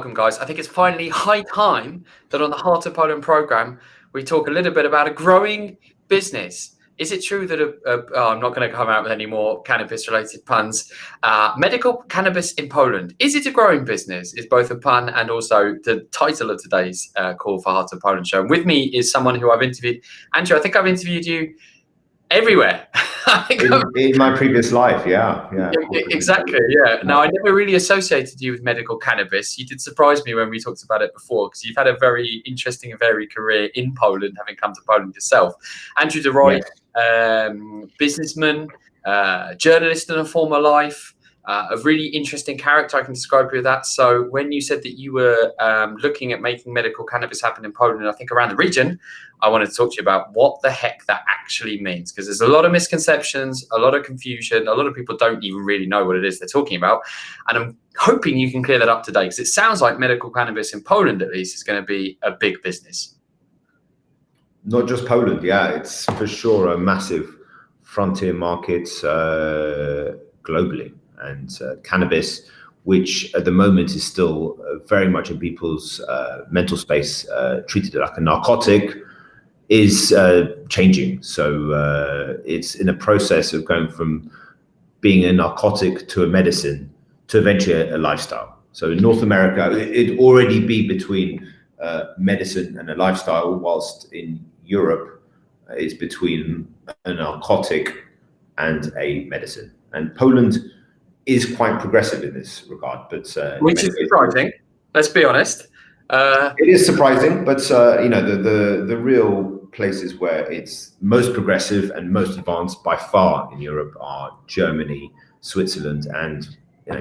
welcome, guys. I think it's finally high time that on the Heart of Poland program, we talk a little bit about a growing business. Is it true that I'm not going to come out with any more cannabis-related puns? Medical cannabis in Poland. Is it a growing business? Is both a pun and also the title of today's call for Heart of Poland show. And with me is someone who I've interviewed. Andrew, I think I've interviewed you everywhere. in my previous life, yeah. Exactly, yeah. Now, I never really associated you with medical cannabis. You did surprise me when we talked about it before, because you've had a very interesting and varied career in Poland, having come to Poland yourself. Andrew DeRoy, businessman, journalist in a former life, a really interesting character. I can describe you with that. So when you said that you were looking at making medical cannabis happen in Poland, I think around the region, I wanted to talk to you about what the heck that actually means, because there's a lot of misconceptions, a lot of confusion. A lot of people don't even really know what it is they're talking about. And I'm hoping you can clear that up today, because it sounds like medical cannabis in Poland, at least, is going to be a big business. Not just Poland, yeah. It's for sure a massive frontier market globally. And cannabis, which at the moment is still very much in people's mental space, treated like a narcotic, is changing. So it's in a process of going from being a narcotic to a medicine to eventually a lifestyle. So in North America, it'd already be between medicine and a lifestyle, whilst in Europe it's between a narcotic and a medicine. And Poland is quite progressive in this regard, but which is surprising. Let's be honest. It is surprising, but the real places where it's most progressive and most advanced by far in Europe are Germany, Switzerland, and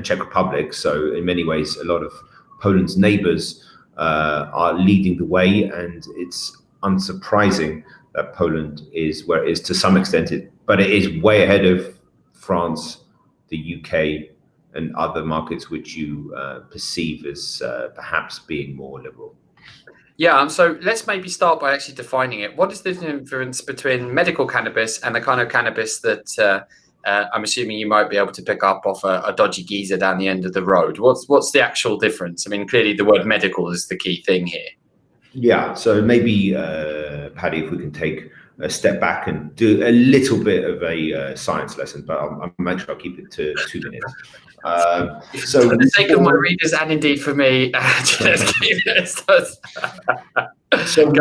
Czech Republic. So in many ways, a lot of Poland's neighbors are leading the way, and it's unsurprising that Poland is where it is to some extent, but it is way ahead of France, the UK, and other markets which you perceive as perhaps being more liberal. Yeah, so let's maybe start by actually defining it. What is the difference between medical cannabis and the kind of cannabis that I'm assuming you might be able to pick up off a dodgy geezer down the end of the road? What's the actual difference? I mean, clearly the word medical is the key thing here. Yeah, so maybe, Paddy, if we can take a step back and do a little bit of a science lesson, but I'll make sure I'll keep it to 2 minutes. So for the sake of my readers and indeed for me, let's keep it. So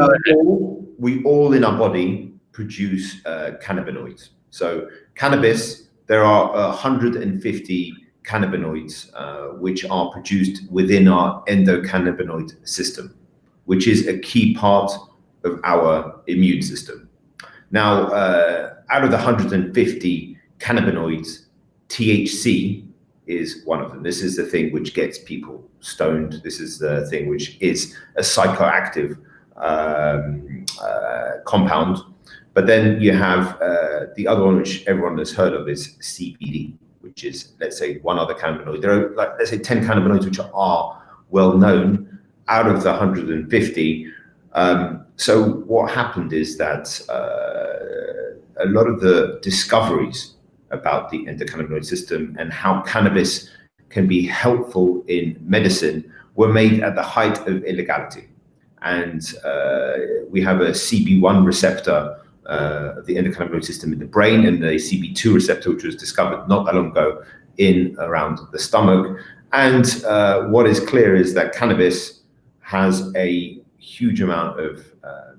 we all in our body produce cannabinoids. So cannabis, there are 150 cannabinoids which are produced within our endocannabinoid system, which is a key part of our immune system. Now, out of the 150 cannabinoids, THC is one of them. This is the thing which gets people stoned. This is the thing which is a psychoactive compound. But then you have the other one, which everyone has heard of, is CBD, which is, let's say, one other cannabinoid. There are, let's say, 10 cannabinoids which are well known out of the 150. So what happened is that a lot of the discoveries about the endocannabinoid system and how cannabis can be helpful in medicine were made at the height of illegality. And we have a CB1 receptor of the endocannabinoid system in the brain, and the CB2 receptor, which was discovered not that long ago in around the stomach. And what is clear is that cannabis has a huge amount of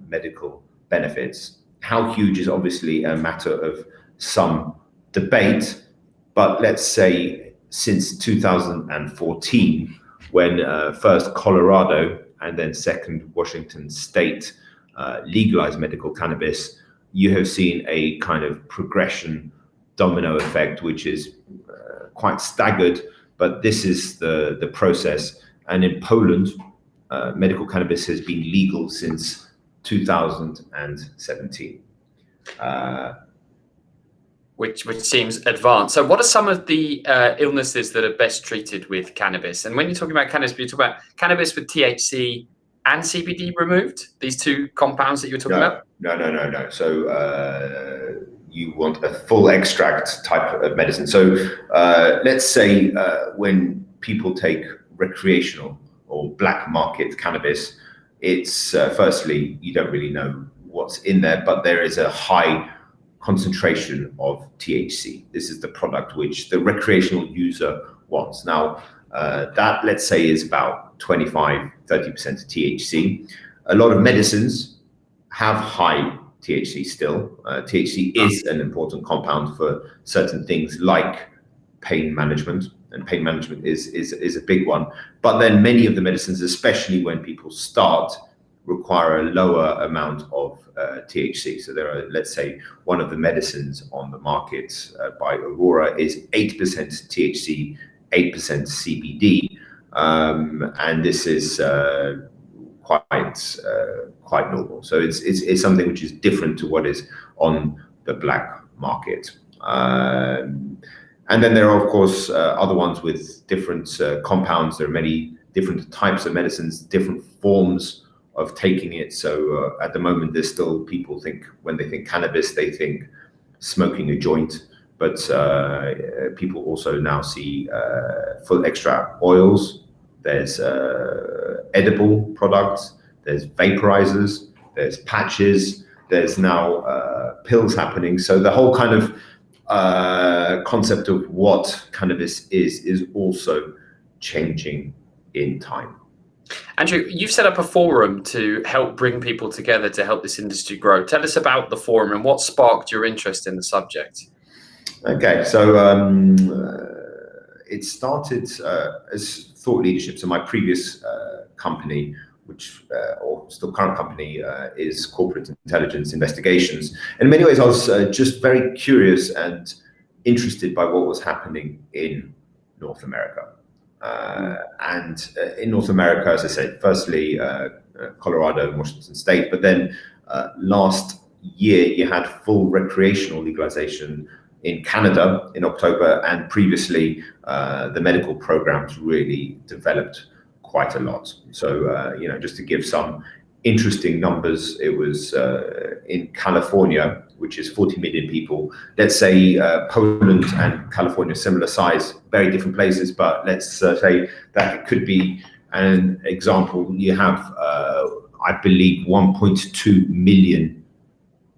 medical benefits. How huge is obviously a matter of some debate, but let's say since 2014, when first Colorado and then second Washington State legalized medical cannabis, you have seen a kind of progression domino effect, which is quite staggered, but this is the process. And in Poland, medical cannabis has been legal since 2017. Which seems advanced. So what are some of the illnesses that are best treated with cannabis? And when you're talking about cannabis, you're talking about cannabis with THC and CBD removed, these two compounds that you're talking about? No. So you want a full extract type of medicine. So let's say when people take recreational or black market cannabis, it's firstly, you don't really know what's in there, but there is a high concentration of THC. This is the product which the recreational user wants. Now, that, let's say, is about 25, 30% THC. A lot of medicines have high THC still. THC is an important compound for certain things like pain management, and pain management is a big one. But then many of the medicines, especially when people start, require a lower amount of THC. So there are, let's say, one of the medicines on the market by Aurora is 8% THC, 8% CBD, and this is quite normal. So it's something which is different to what is on the black market. And then there are, of course, other ones with different compounds. There are many different types of medicines, different forms of taking it. So at the moment, there's still people think, when they think cannabis, they think smoking a joint. But people also now see full extract oils. There's edible products. There's vaporizers. There's patches. There's now pills happening. So the whole kind of concept of what cannabis is also changing in time. Andrew, you've set up a forum to help bring people together to help this industry grow. Tell us about the forum and what sparked your interest in the subject. Okay, so it started as thought leadership. So my previous company, which or still current company, is Corporate Intelligence Investigations. In many ways, I was just very curious and interested by what was happening in North America. And in North America, as I said, firstly, Colorado and Washington State, but then last year you had full recreational legalization in Canada in October, and previously the medical programs really developed quite a lot. So, just to give some interesting numbers, it was in California, which is 40 million people. Let's say Poland and California, similar size, very different places, but let's say that it could be an example. You have, I believe, 1.2 million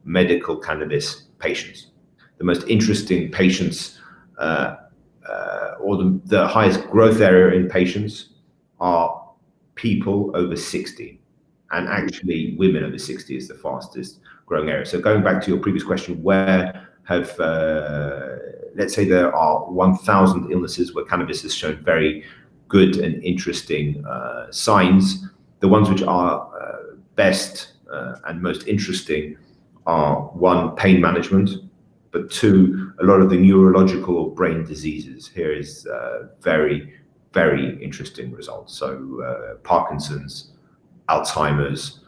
medical cannabis patients. The most interesting patients, or the highest growth area in patients, are people over 60. And actually, women over 60 is the fastest growing area. So going back to your previous question, where have, let's say there are 1,000 illnesses where cannabis has shown very good and interesting signs. The ones which are best and most interesting are, one, pain management, but two, a lot of the neurological or brain diseases. Here is very, very interesting results. So Parkinson's, Alzheimer's,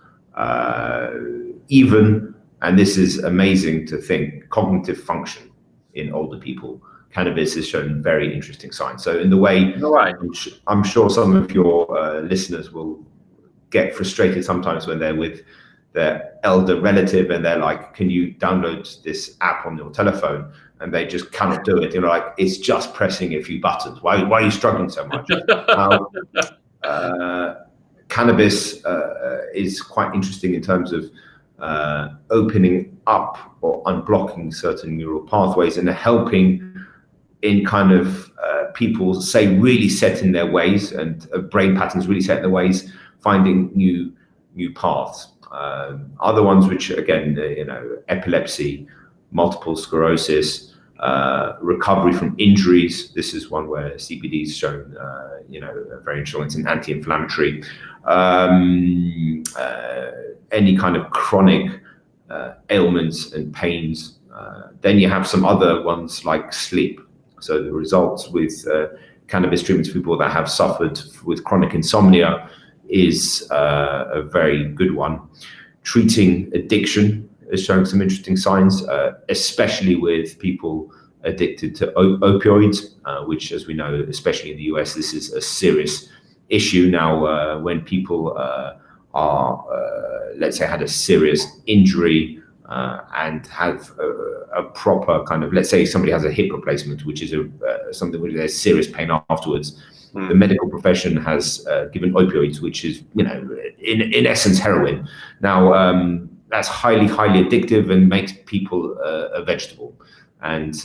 even, and this is amazing to think, cognitive function in older people. Cannabis has shown very interesting signs. So in the way, I'm sure some of your listeners will get frustrated sometimes when they're with their elder relative and they're like, can you download this app on your telephone? And they just cannot do it. Like, it's just pressing a few buttons. Why are you struggling so much? Cannabis is quite interesting in terms of opening up or unblocking certain neural pathways and helping in kind of people, say, really set in their ways, and brain patterns really set in their ways, finding new paths. Other ones which, again, epilepsy, multiple sclerosis, recovery from injuries. This is one where CBD is shown, very interesting. It's an anti-inflammatory. Any kind of chronic ailments and pains. Then you have some other ones like sleep. So the results with cannabis treatments for people that have suffered with chronic insomnia is a very good one. Treating addiction is showing some interesting signs, especially with people addicted to opioids, which, as we know, especially in the US, this is a serious issue now. When people are, let's say, had a serious injury and have a proper kind of, let's say somebody has a hip replacement, which is something where there's serious pain afterwards. The medical profession has given opioids, which is, in essence, heroin. Now, that's highly addictive and makes people a vegetable. And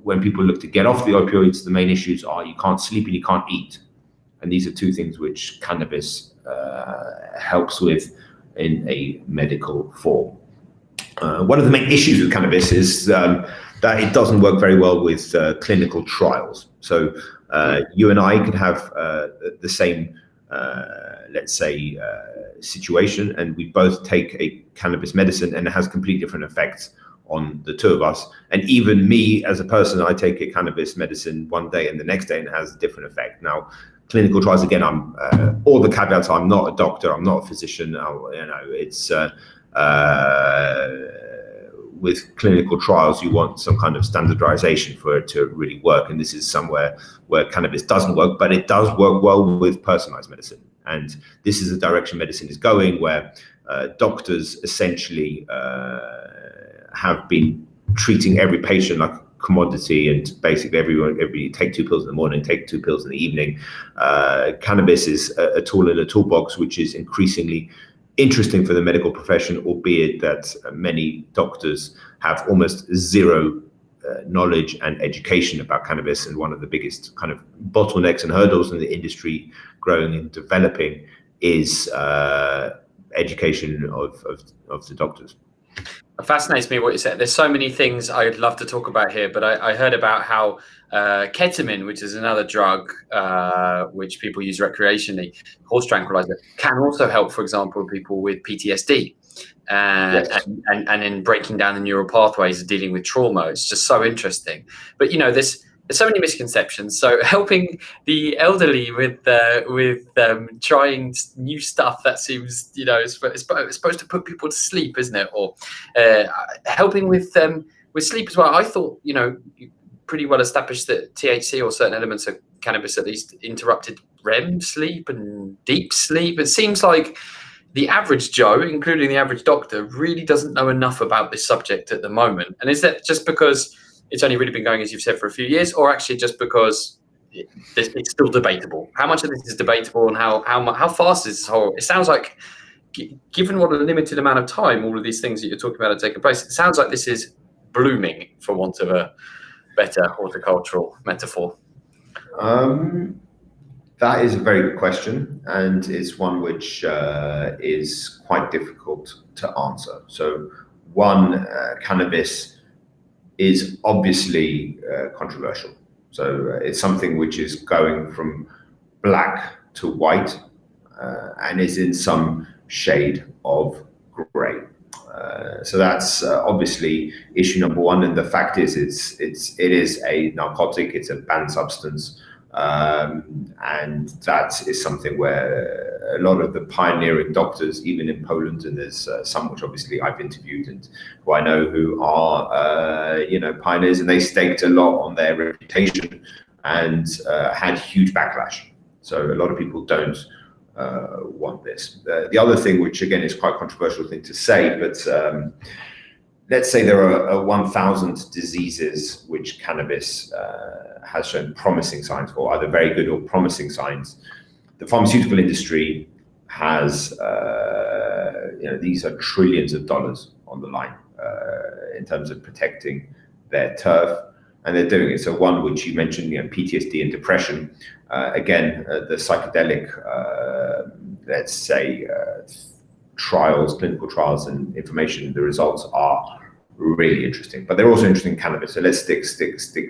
when people look to get off the opioids, the main issues are you can't sleep and you can't eat. And these are two things which cannabis helps with in a medical form. One of the main issues with cannabis is that it doesn't work very well with clinical trials. So you and I could have the same, let's say, situation, and we both take a cannabis medicine and it has completely different effects on the two of us. And even me as a person, I take a cannabis medicine one day and the next day and it has a different effect. Now, clinical trials, again, I'm all the caveats. I'm not a doctor. I'm not a physician. It's with clinical trials, you want some kind of standardization for it to really work. And this is somewhere where cannabis doesn't work, but it does work well with personalized medicine. And this is the direction medicine is going, where doctors essentially have been treating every patient like a commodity, and basically every take 2 pills in the morning, take 2 pills in the evening. Cannabis is a tool in a toolbox, which is increasingly interesting for the medical profession, albeit that many doctors have almost zero knowledge and education about cannabis. And one of the biggest kind of bottlenecks and hurdles in the industry growing and developing is education of the doctors. It fascinates me what you said. There's so many things I'd love to talk about here, but I heard about how ketamine, which is another drug which people use recreationally, horse tranquilizer, can also help, for example, people with PTSD Yes. and in breaking down the neural pathways and dealing with trauma. It's just so interesting. But there's so many misconceptions. So helping the elderly with trying new stuff, that seems, it's supposed to put people to sleep, isn't it? Or helping with sleep as well. I thought, pretty well established that THC or certain elements of cannabis at least interrupted REM sleep and deep sleep. It seems like the average Joe, including the average doctor, really doesn't know enough about this subject at the moment. And is that just because it's only really been going, as you've said, for a few years, or actually just because it's still debatable? How much of this is debatable, and how fast is this whole? It sounds like, given what a limited amount of time all of these things that you're talking about are taking place, it sounds like this is blooming, for want of a better horticultural metaphor. That is a very good question, and it's one which is quite difficult to answer. So, one, cannabis is obviously controversial. So it's something which is going from black to white and is in some shade of grey. So that's obviously issue number one. And the fact is, it is a narcotic. It's a banned substance. And that is something where a lot of the pioneering doctors, even in Poland, and there's some which obviously I've interviewed and who I know who are, pioneers, and they staked a lot on their reputation and had huge backlash. So a lot of people don't want this. The other thing, which again is quite a controversial thing to say, but let's say there are 1,000 diseases which cannabis has shown promising signs for, either very good or promising signs. The pharmaceutical industry has, these are trillions of dollars on the line in terms of protecting their turf, and they're doing it. So one which you mentioned, PTSD and depression, again, the psychedelic, let's say, trials, clinical trials and information, the results are really interesting, but they're also interesting in cannabis. So let's stick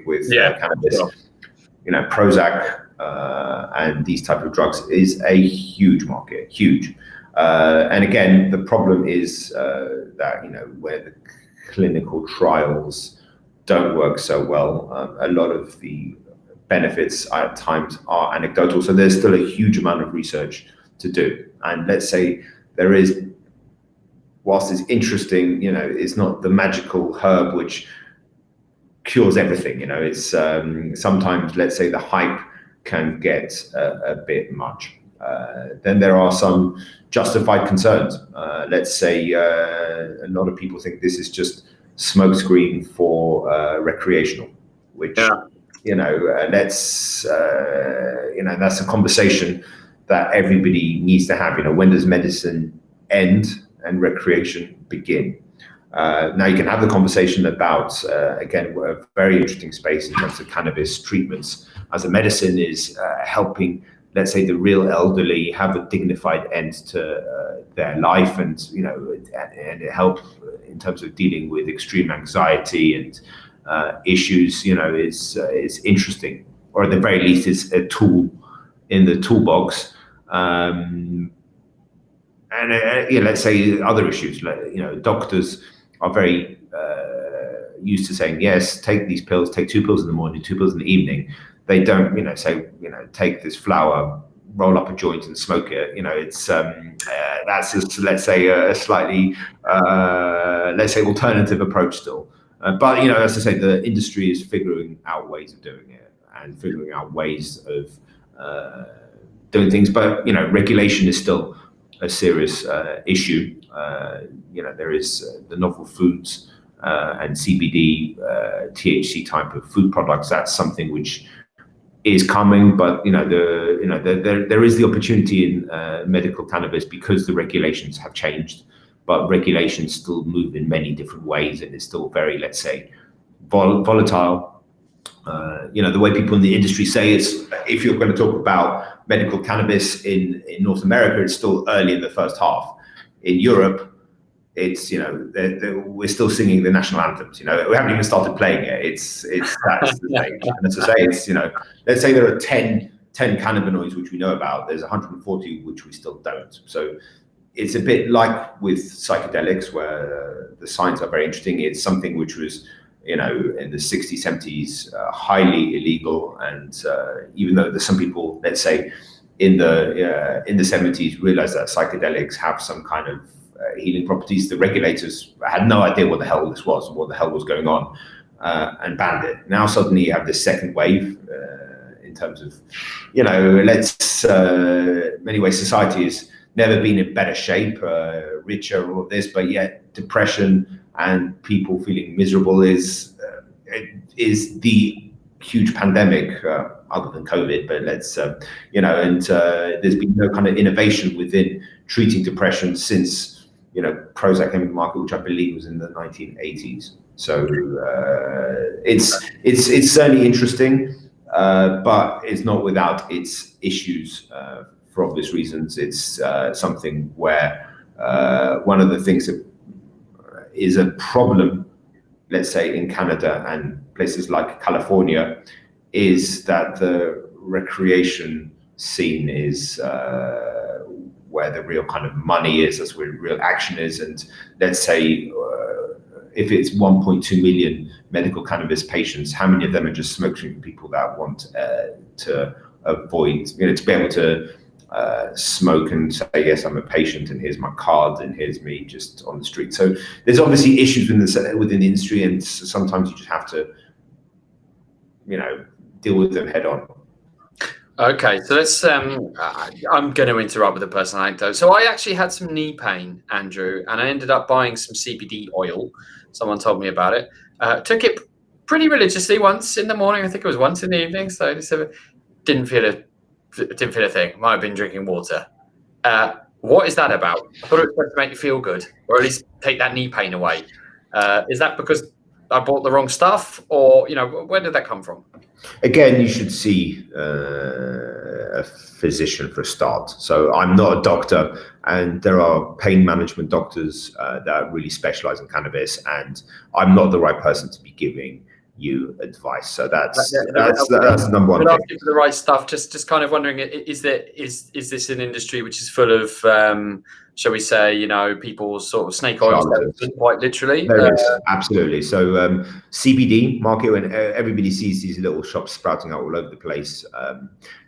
with cannabis. Sure. Prozac and these type of drugs is a huge market, huge. And again, the problem is that where the clinical trials don't work so well, a lot of the benefits at times are anecdotal. So there's still a huge amount of research to do. And let's say there is, whilst it's interesting, it's not the magical herb which cures everything. It's sometimes, let's say, the hype can get a bit much. Then there are some justified concerns. Let's say a lot of people think this is just smokescreen for recreational, which let's that's a conversation that everybody needs to have. When does medicine end and recreation begin? Now you can have the conversation about, again, a very interesting space in terms of cannabis treatments as a medicine is helping, let's say, the real elderly have a dignified end to their life, and it helps in terms of dealing with extreme anxiety and issues. Is interesting, or at the very least, is a tool in the toolbox. And let's say other issues, like doctors are very used to saying, yes, take these pills, take 2 pills in the morning, 2 pills in the evening. They don't, say, take this flower, roll up a joint and smoke it. It's that's just, let's say, a slightly, let's say, alternative approach still. But as I say, the industry is figuring out ways of doing it and figuring out ways of doing things. But regulation is still a serious issue. There is the novel foods and CBD, THC type of food products. That's something which is coming, but there is the opportunity in medical cannabis because the regulations have changed. But regulations still move in many different ways, and it's still very, let's say, volatile. The way people in the industry say is, if you're going to talk about medical cannabis in North America, it's still early in the first half. In Europe, it's we're still singing the national anthems. We haven't even started playing it. It's that's the stage. And as I say, it's let's say there are 10 cannabinoids which we know about. There's 140 which we still don't. So it's a bit like with psychedelics, where the science are very interesting. It's something which was in the 60s, 70s, highly illegal, and even though there's some people, let's say, in the 70s realized that psychedelics have some kind of healing properties, the regulators had no idea what the hell this was, what the hell was going on, and banned it. Now suddenly you have this second wave in terms of, let's many ways society has never been in better shape, richer, all of this, but yet depression and people feeling miserable is the huge pandemic, other than COVID. But let's and there's been no kind of innovation within treating depression since Prozac came into the market, which I believe was in the 1980s. So it's certainly interesting, but it's not without its issues for obvious reasons. It's something where one of the things that is a problem, let's say, in Canada and places like California, is that the recreation scene is where the real kind of money is, that's where real action is. And let's say if it's 1.2 million medical cannabis patients, how many of them are just smoking people that want to avoid, to be able to smoke and say, yes, I'm a patient, and here's my card, and here's me just on the street. So there's obviously issues within the industry, and sometimes you just have to, deal with them head on. Okay, so let's. I'm going to interrupt with a personal anecdote. So I actually had some knee pain, Andrew, and I ended up buying some CBD oil. Someone told me about it. Took it pretty religiously once in the morning. I think it was once in the evening. So didn't feel a thing. Might have been drinking water. What is that about? I thought it was supposed to make you feel good, or at least take that knee pain away. Is that because I bought the wrong stuff, or where did that come from? Again, you should see a physician for a start. So I'm not a doctor, and there are pain management doctors that really specialize in cannabis, and I'm not the right person to be giving you advice. So that's number one thing. Asking for the right stuff. Just kind of wondering, is this an industry which is full of shall we say, people sort of snake oil, quite literally? There is, absolutely. So CBD market, when everybody sees these little shops sprouting out all over the place,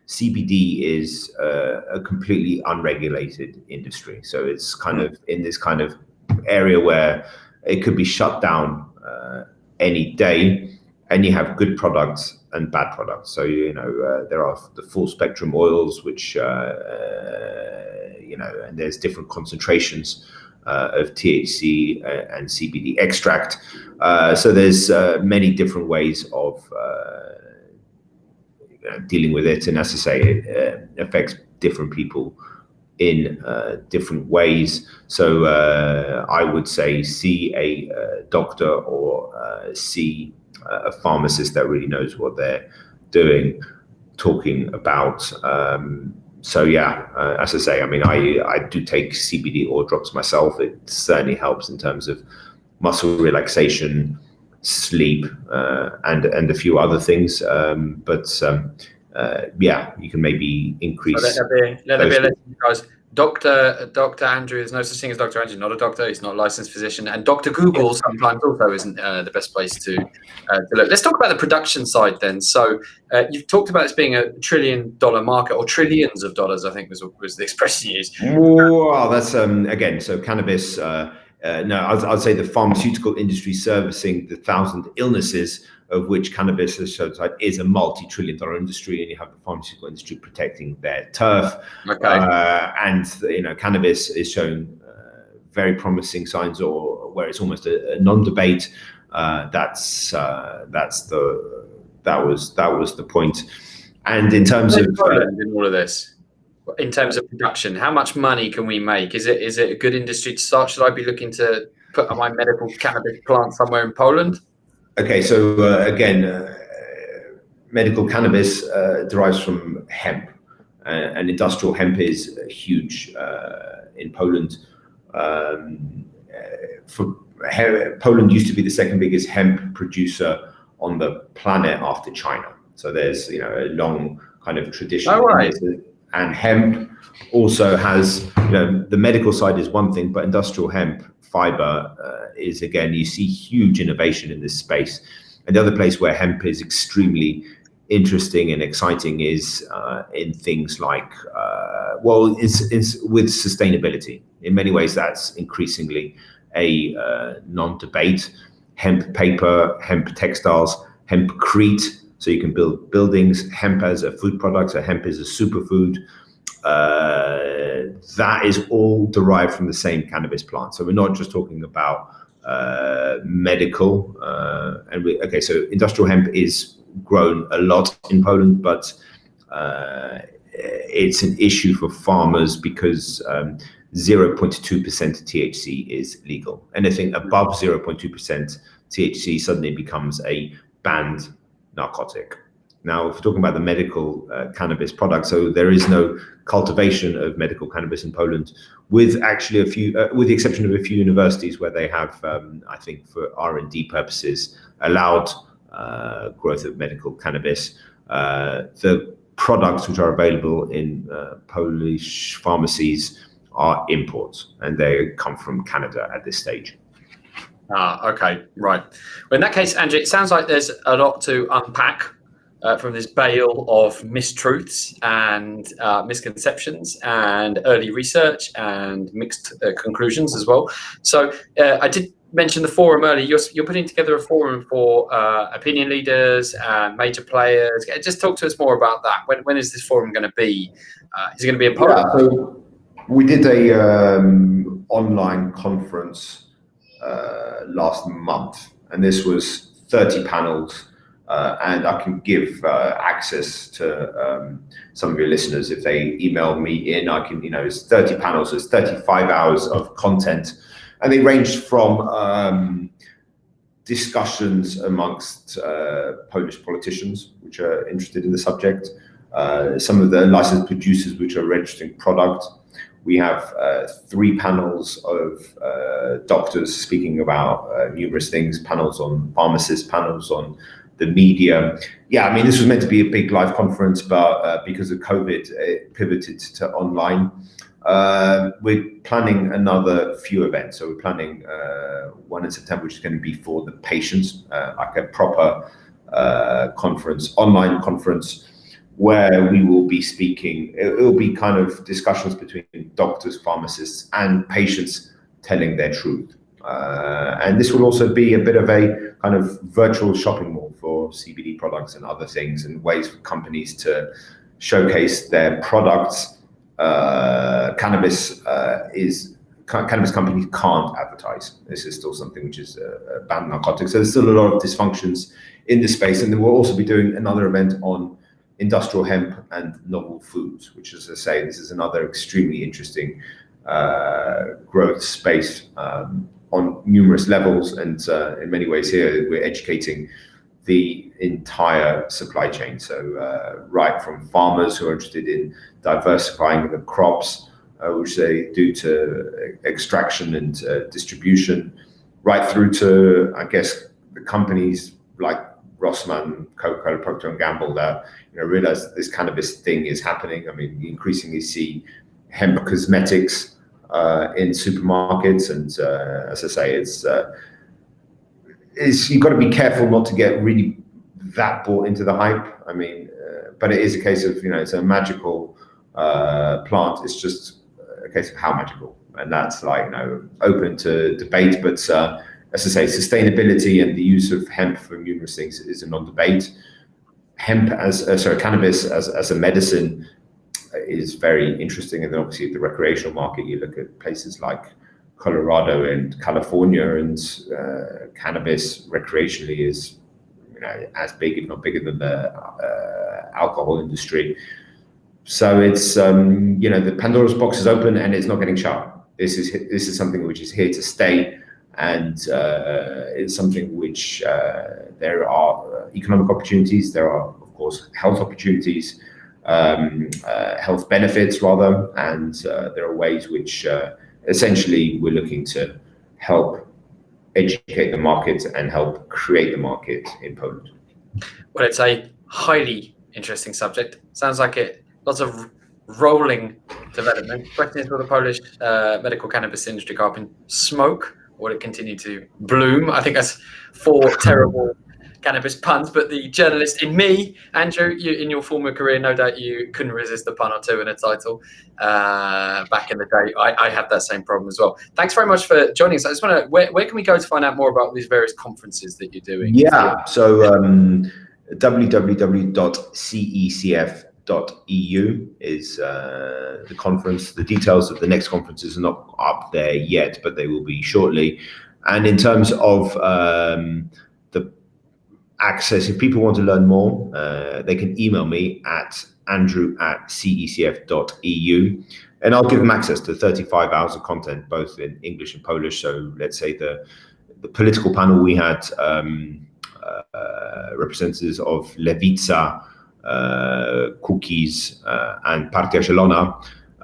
CBD is a completely unregulated industry. So it's kind of in this kind of area where it could be shut down any day, and you have good products and bad products. So there are the full spectrum oils, which and there's different concentrations of THC and CBD extract. So there's many different ways of dealing with it. And as I say, it affects different people in different ways. So I would say see a doctor or see a pharmacist that really knows what they're doing, talking about. So yeah, as I say, I mean, I do take CBD oil drops myself. It certainly helps in terms of muscle relaxation, sleep, and a few other things. Yeah, you can maybe increase. So let there be a lesson, guys. Dr. Andrew is no such thing as Dr. Andrew, not a doctor. He's not a licensed physician, and Dr. Google sometimes also isn't the best place to look. Let's talk about the production side then. So you've talked about this being $1 trillion market, or trillions of dollars, I think was the expression you used. Well, that's again. So cannabis. No, I'd say the pharmaceutical industry servicing the 1,000 illnesses of which cannabis is a multi-trillion-dollar industry, and you have the pharmaceutical industry protecting their turf. Okay. And cannabis is showing very promising signs, or where it's almost a non-debate. That was the point. And in terms of in all of this, in terms of production, how much money can we make? Is it a good industry to start? Should I be looking to put my medical cannabis plant somewhere in Poland? Okay, so again, medical cannabis derives from hemp, and industrial hemp is huge in Poland. Poland used to be the second biggest hemp producer on the planet after China. So there's a long kind of tradition. Oh, right. And hemp also has, the medical side is one thing, but industrial hemp fiber is, again, you see huge innovation in this space. And the other place where hemp is extremely interesting and exciting is in things like, it's with sustainability. In many ways, that's increasingly a non-debate. Hemp paper, hemp textiles, hempcrete, so you can build buildings, hemp as a food product, so hemp is a superfood. That is all derived from the same cannabis plant. So we're not just talking about medical. So industrial hemp is grown a lot in Poland, but it's an issue for farmers because 0.2% THC is legal. Anything above 0.2% THC suddenly becomes a banned narcotic. Now, if we're talking about the medical cannabis product, so there is no cultivation of medical cannabis in Poland, with actually a few, with the exception of a few universities where they have, I think, for R&D purposes, allowed growth of medical cannabis. The products which are available in Polish pharmacies are imports, and they come from Canada at this stage. Okay, right. Well, in that case, Andrew, it sounds like there's a lot to unpack from this bale of mistruths and misconceptions and early research and mixed conclusions as well. So I did mention the forum earlier. You're putting together a forum for opinion leaders and major players. Just talk to us more about that. When is this forum going to be? Is it going to be in Poland? Yeah, so we did a online conference last month, and this was 30 panels, and I can give access to some of your listeners if they email me in. I can, it's 30 panels, so it's 35 hours of content, and they ranged from discussions amongst Polish politicians which are interested in the subject, some of the licensed producers which are registering product. We have 3 panels of doctors speaking about numerous things, panels on pharmacists, panels on the media. Yeah, I mean, this was meant to be a big live conference, but because of COVID, it pivoted to online. We're planning another few events. So we're planning one in September, which is going to be for the patients, like a proper conference, online conference, where we will be speaking. It will be kind of discussions between doctors, pharmacists, and patients telling their truth. And this will also be a bit of a kind of virtual shopping mall for CBD products and other things, and ways for companies to showcase their products. Cannabis companies can't advertise. This is still something which is a banned narcotic. So there's still a lot of dysfunctions in this space. And then we'll also be doing another event on industrial hemp and novel foods, which, as I say, this is another extremely interesting growth space on numerous levels. And in many ways here, we're educating the entire supply chain. So right from farmers who are interested in diversifying the crops, which they do to extraction and distribution, right through to, I guess, the companies like Rossmann, Coca-Cola, Procter & Gamble that realize that this cannabis thing is happening. I mean, you increasingly see hemp cosmetics in supermarkets, and as I say, you've got to be careful not to get really that bought into the hype. I mean, but it is a case of it's a magical plant. It's just a case of how magical, and that's like open to debate. But as I say, sustainability and the use of hemp for numerous things is a non-debate. Cannabis as a medicine is very interesting, and then obviously the recreational market. You look at places like Colorado and California, and cannabis recreationally is as big, if not bigger, than the alcohol industry. So it's the Pandora's box is open and it's not getting shut. This is something which is here to stay, and it's something which there are economic opportunities. There are, of course, health opportunities, health benefits rather, and there are ways which essentially we're looking to help educate the market and help create the market in Poland. Well, it's a highly interesting subject. Sounds like lots of rolling development. Question is, will the Polish medical cannabis industry go up in smoke, or will it continue to bloom? I think that's 4 terrible cannabis puns, but the journalist in me, Andrew, you in your former career, no doubt you couldn't resist a pun or two in a title. Back in the day, I had that same problem as well. Thanks very much for joining us. I just want to, where can we go to find out more about these various conferences that you're doing? Yeah, so www.cecf.eu is the conference. The details of the next conferences are not up there yet, but they will be shortly. And in terms of the access, if people want to learn more, they can email me at andrew@cecf.eu, and I'll give them access to 35 hours of content, both in English and Polish. So let's say the political panel, we had representatives of Lewica, Kukiz, and Partia Zielona,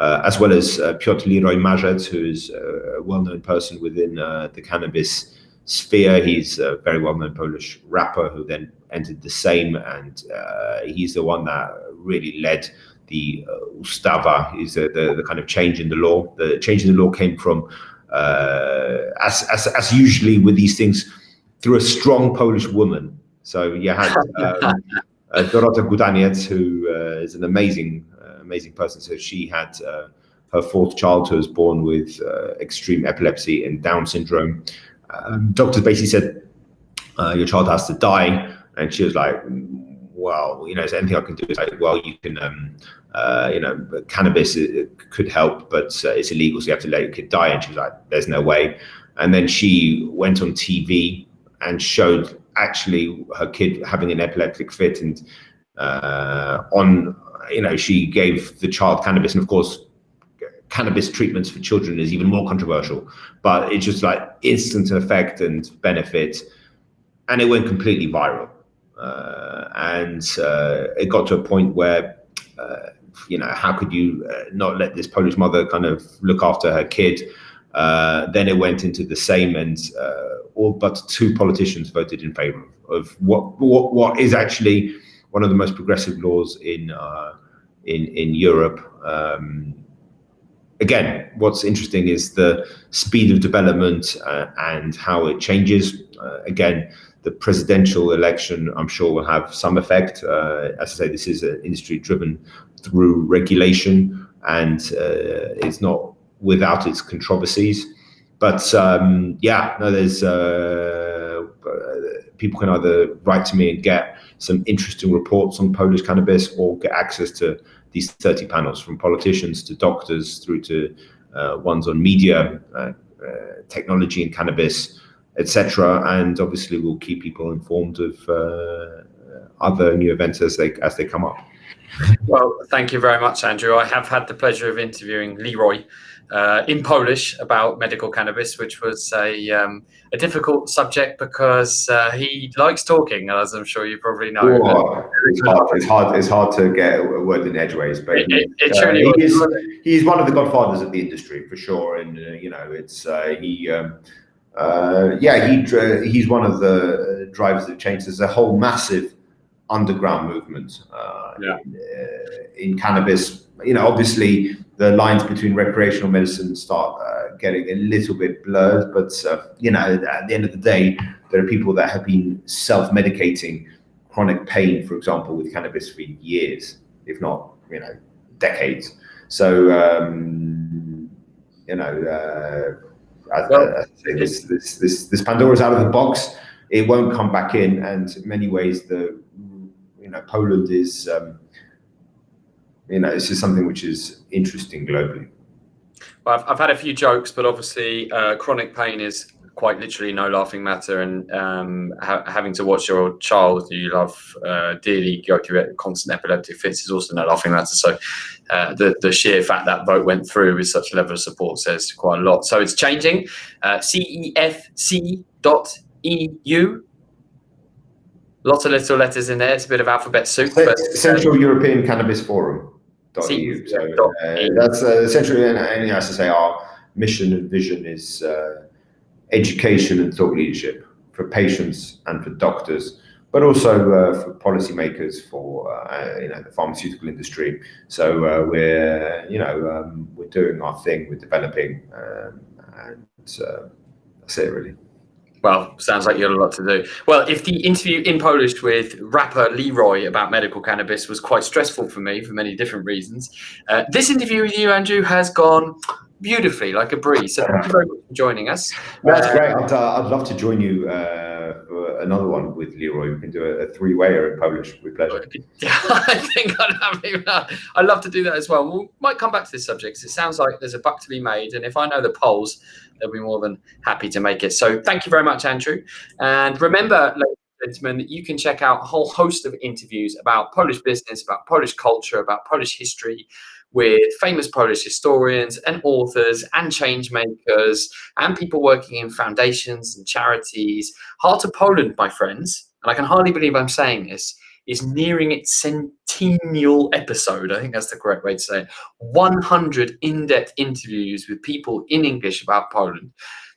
as well as Piotr Leroy-Marzec, who is a well-known person within the cannabis sphere. He's a very well-known Polish rapper who then entered the Sejm, and he's the one that really led the ustawa, is the kind of change in the law. The change in the law came from, as usually with these things, through a strong Polish woman. So you had Dorota Gudaniec, who is an amazing person. So she had her 4th child, who was born with extreme epilepsy and Down syndrome. Doctors basically said, your child has to die. And she was like, well, is there anything I can do? It's like, well, you can, cannabis could help, but it's illegal, so you have to let your kid die. And she was like, there's no way. And then she went on TV and showed actually her kid having an epileptic fit, and she gave the child cannabis. And of course, cannabis treatments for children is even more controversial, but it's just like instant effect and benefit, and it went completely viral. And it got to a point where, how could you not let this Polish mother kind of look after her kid? Then it went into the Sejm, and all but 2 politicians voted in favor of what is actually one of the most progressive laws in Europe. Again, what's interesting is the speed of development and how it changes. Again, the presidential election, I'm sure, will have some effect. As I say, this is an industry driven through regulation, and it's not without its controversies. But there's people can either write to me and get some interesting reports on Polish cannabis, or get access to these 30 panels, from politicians to doctors through to ones on media, technology and cannabis, etc. And obviously we'll keep people informed of other new events as they come up. Well, thank you very much, Andrew. I have had the pleasure of interviewing Leroy in Polish about medical cannabis, which was a difficult subject because he likes talking, as I'm sure you probably know. Oh, it's hard to get a word in edgeways, but It truly was. he's one of the godfathers of the industry for sure, and it's he's one of the drivers of change. There's a whole massive underground movement in cannabis. Obviously the lines between recreational medicine start getting a little bit blurred, but at the end of the day, there are people that have been self-medicating chronic pain, for example, with cannabis for years, if not decades. So I say this Pandora's out of the box. It won't come back in, and in many ways, Poland is this is something which is interesting globally. Well, I've had a few jokes, but obviously, chronic pain is quite literally no laughing matter, and having to watch your child who you love dearly go through constant epileptic fits is also no laughing matter. So the sheer fact that vote went through with such a level of support says quite a lot. So it's changing. CEFC.EU. Lots of little letters in there. It's a bit of alphabet soup. But Central European Cannabis Forum.eu. So that's essentially, and as I say, our mission and vision is education and thought leadership for patients and for doctors, but also for policymakers, for the pharmaceutical industry. So we're doing our thing, we're developing, and that's it really. Well, sounds like you got a lot to do. Well, if the interview in Polish with rapper Leroy about medical cannabis was quite stressful for me for many different reasons, this interview with you, Andrew, has gone beautifully, like a breeze. So thank you very much for joining us. That's great. I'd love to join you for another one with Leroy. We can do a three-wayer in Polish with pleasure. Yeah, I think I'd love to do that as well. We might come back to this subject. It sounds like there's a buck to be made, and if I know the polls, they'll be more than happy to make it. So thank you very much, Andrew. And remember, ladies and gentlemen, that you can check out a whole host of interviews about Polish business, about Polish culture, about Polish history, with famous Polish historians and authors and change makers and people working in foundations and charities. Heart of Poland, my friends, and I can hardly believe I'm saying this, is nearing its centennial episode. I think that's the correct way to say it. 100 in-depth interviews with people in English about Poland.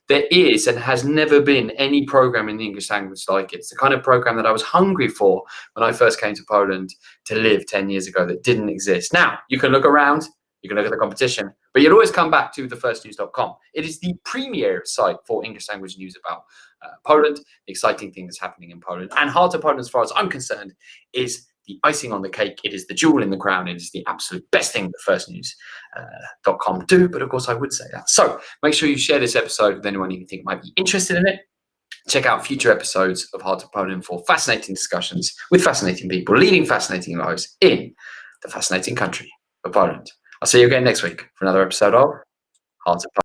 There is and has never been any program in the English language like it. It's the kind of program that I was hungry for when I first came to Poland to live 10 years ago that didn't exist. Now, you can look around, you can look at the competition, but you'll always come back to thefirstnews.com. It is the premier site for English language news about Poland, the exciting thing that's happening in Poland. And Heart of Poland, as far as I'm concerned, is the icing on the cake. It is the jewel in the crown. It is the absolute best thing that firstnews.com do. But of course, I would say that. So make sure you share this episode with anyone you think might be interested in it. Check out future episodes of Heart of Poland for fascinating discussions with fascinating people leading fascinating lives in the fascinating country of Poland. I'll see you again next week for another episode of Heart of Poland.